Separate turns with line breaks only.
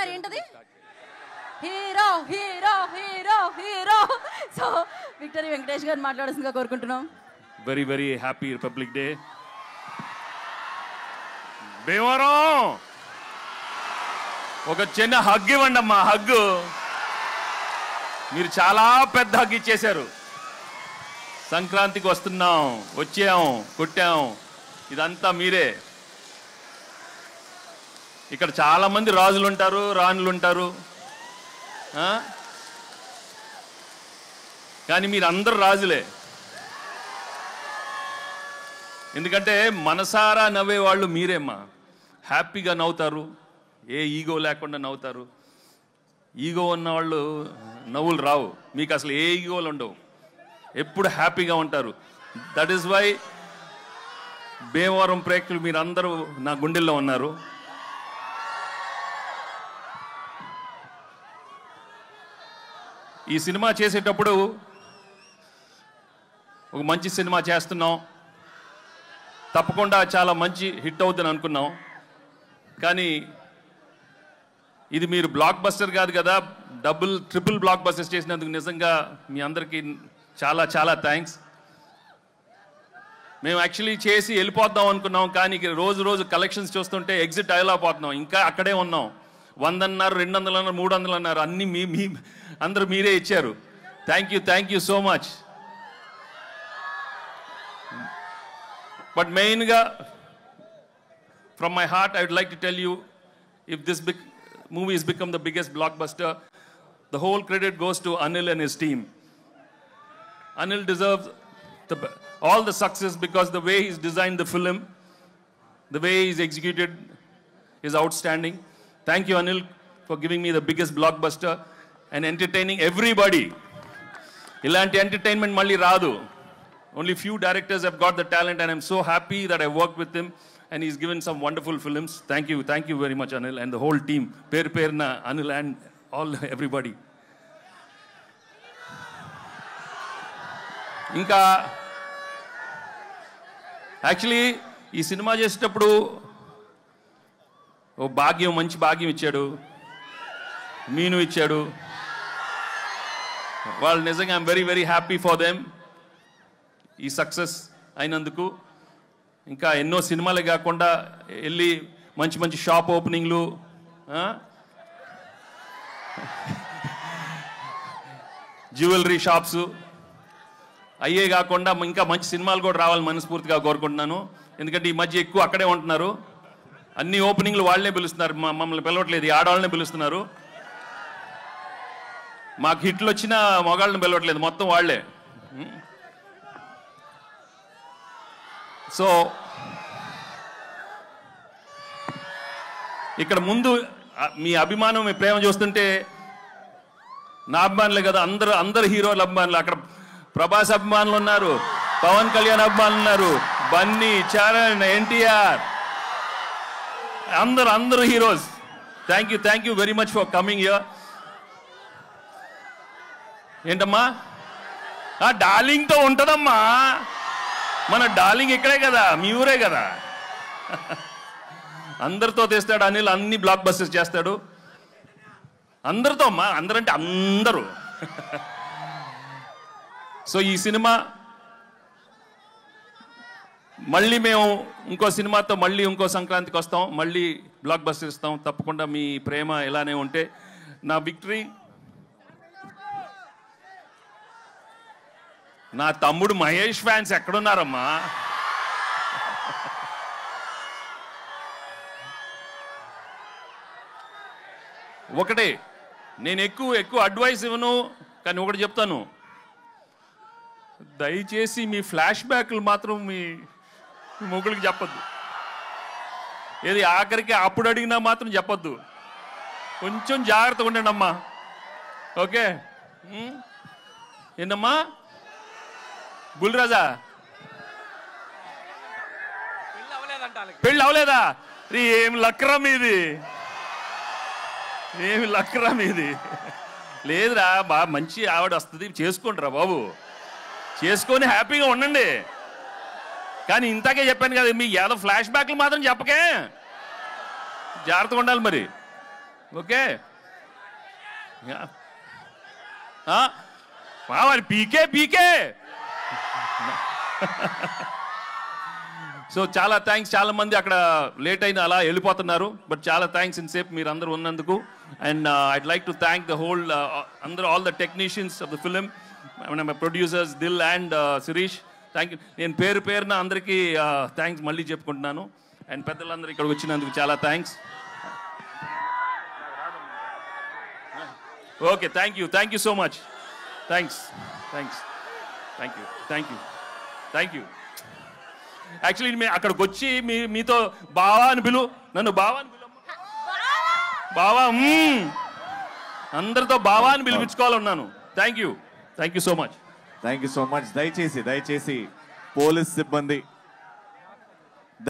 మరి ఏంటది? Hero hero hero hero. So victory Venkatesh గారు మాట్లాడాల్సిందిగా కోరుకుంటున్నాం.
Very very happy republic day. Bhimavaram ఒక చిన్న హగ్ ఇవ్వండి అమ్మా. హగ్గు మీరు చాలా పెద్ద హగ్ ఇచ్చేశారు. సంక్రాంతికి వస్తున్నాం, వచ్చాం, కొట్టాం, ఇదంతా మీరే. ఇక్కడ చాలా మంది రాజులు ఉంటారు, రాణులు ఉంటారు, కానీ మీరు అందరు రాజులే. ఎందుకంటే మనసారా నవ్వే వాళ్ళు మీరేమ్మా. హ్యాపీగా నవ్వుతారు, ఏ ఈగో లేకుండా నవ్వుతారు. ఈగో ఉన్న వాళ్ళు నవ్వులు రావు. మీకు అసలు ఏ ఈగోలు ఉండవు, ఎప్పుడు హ్యాపీగా ఉంటారు. దట్ ఈస్ వై భీమవరం ప్రేక్షకులు మీరందరూ నా గుండెల్లో ఉన్నారు. ఈ సినిమా చేసేటప్పుడు ఒక మంచి సినిమా చేస్తున్నాం, తప్పకుండా చాలా మంచి హిట్ అవుతుందని అనుకున్నాం. కానీ ఇది మీరు బ్లాక్ బస్టర్ కాదు కదా, ట్రిపుల్ బ్లాక్ బస్టర్స్ చేసినందుకు నిజంగా మీ అందరికీ చాలా చాలా థ్యాంక్స్. మేము యాక్చువల్లీ చేసి వెళ్ళిపోద్దాం అనుకున్నాం, కానీ రోజు రోజు కలెక్షన్స్ చూస్తుంటే ఎగ్జిట్ అయ్యలేకపోతున్నాం. ఇంకా అక్కడే ఉన్నాం. 100 అన్నారు, 200 అన్నారు, 300 అన్నారు, అన్నీ మీ అందరూ మీరే ఇచ్చారు. Thank you so much. But మెయిన్గా from my heart I would like to tell you, if this movie has become the biggest blockbuster, the whole credit goes to Anil and his team. Anil deserves all the success because the way he's designed the film, the way he's executed is outstanding. Thank you, Anil, for giving me the biggest blockbuster and entertaining everybody. Ilanti entertainment malli raadu. Only few directors have got the talent, and I'm so happy that I worked with him and he's given some wonderful films. Thank you very much, Anil, and the whole team. Perna, Anil and all everybody. ఇంకా actually ఈ cinema చేసేటప్పుడు ఓ మంచి భాగ్యం ఇచ్చాడు, మీను ఇచ్చాడు. వాళ్ళు నిజంగా I'm very very happy for them ఈ సక్సెస్ అయినందుకు. ఇంకా ఎన్నో సినిమాలే కాకుండా వెళ్ళి మంచి మంచి షాప్ ఓపెనింగ్లు, జ్యువెలరీ షాప్స్ అయ్యే కాకుండా ఇంకా మంచి సినిమాలు కూడా రావాలని మనస్ఫూర్తిగా కోరుకుంటున్నాను. ఎందుకంటే ఈ మధ్య ఎక్కువ అక్కడే ఉంటున్నారు. అన్ని ఓపెనింగ్లు వాళ్ళనే పిలుస్తున్నారు, మమ్మల్ని పిలవట్లేదు, ఈ ఆడవాళ్ళనే పిలుస్తున్నారు. మాకు హిట్లు వచ్చినా మగాళ్ళని పిలవట్లేదు, మొత్తం వాళ్ళే. సో ఇక్కడ ముందు మీ అభిమానం, మీ ప్రేమ చూస్తుంటే నా అభిమానులే కదా, అందరు హీరోల అభిమానులు. అక్కడ ప్రభాస్ అభిమానులు ఉన్నారు, పవన్ కళ్యాణ్ అభిమానులు ఉన్నారు, బన్నీ, చరణ్, ఎన్టీఆర్, అందరు heroes. Thank you very much for coming here. ఏంటమ్మా డార్లింగ్తో ఉంటుందమ్మా, మన డార్లింగ్ ఇక్కడే కదా, మీ ఊరే కదా. అందరితో తెస్తాడు అనిల్, అన్ని బ్లాక్ బస్టర్స్ చేస్తాడు అందరితో అమ్మా. అందరంటే అందరూ. సో ఈ సినిమా మళ్ళీ మేము ఇంకో సినిమాతో మళ్ళీ ఇంకో సంక్రాంతికి వస్తాం, మళ్ళీ బ్లాక్ బస్టర్ ఇస్తాం. తప్పకుండా మీ ప్రేమ ఇలానే ఉంటే నా విక్టరీ. నా తమ్ముడు మహేష్ ఫ్యాన్స్ ఎక్కడున్నారమ్మా? ఒకటే, నేను ఎక్కువ అడ్వైస్ ఇవ్వను, కానీ ఒకటి చెప్తాను, దయచేసి మీ ఫ్లాష్ బ్యాక్లు మాత్రం మీ మొగుడికి చెప్పొద్దు. ఏది ఆఖరికి అప్పుడు అడిగినా మాత్రం చెప్పొద్దు. కొంచెం జాగ్రత్తగా ఉండండి అమ్మా. ఓకే? ఏంటమ్మా బుల్రాజా, పెళ్ళి అవలేదా? ఏమి లక్రా మీది, ఏమి లక్రా మీది? లేదురా బాగా మంచి ఆవిడ వస్తుంది, చేసుకోండిరా బాబు, చేసుకొని హ్యాపీగా ఉండండి. కానీ ఇంతకే చెప్పాను కదా, మీ ఏదో ఫ్లాష్ బ్యాక్లు మాత్రం చెప్పకే, జాగ్రత్తగా ఉండాలి మరి. ఓకే పీకే పీకే. సో చాలా థ్యాంక్స్. చాలా మంది అక్కడ లేట్ అయిన అలా వెళ్ళిపోతున్నారు, బట్ చాలా థ్యాంక్స్ ఇన్సేపు మీరు అందరూ ఉన్నందుకు. And I'd like to thank the whole అందరూ, all the technicians of the film, my producers Dil and Shirish. Thank you. నేను పేరు పేరున అందరికీ థ్యాంక్స్ మళ్ళీ చెప్పుకుంటున్నాను. అండ్ పెద్దలందరూ ఇక్కడికి వచ్చినందుకు చాలా thanks. Okay, thank you so much. Thanks. Thank you. Actually మేము అక్కడికి వచ్చి మీతో బావా అని నన్ను బావా అని బావా అందరితో బావా అని పిలిపించుకోవాలన్నాను. Thank you so much.
దయచేసి పోలీస్ సిబ్బంది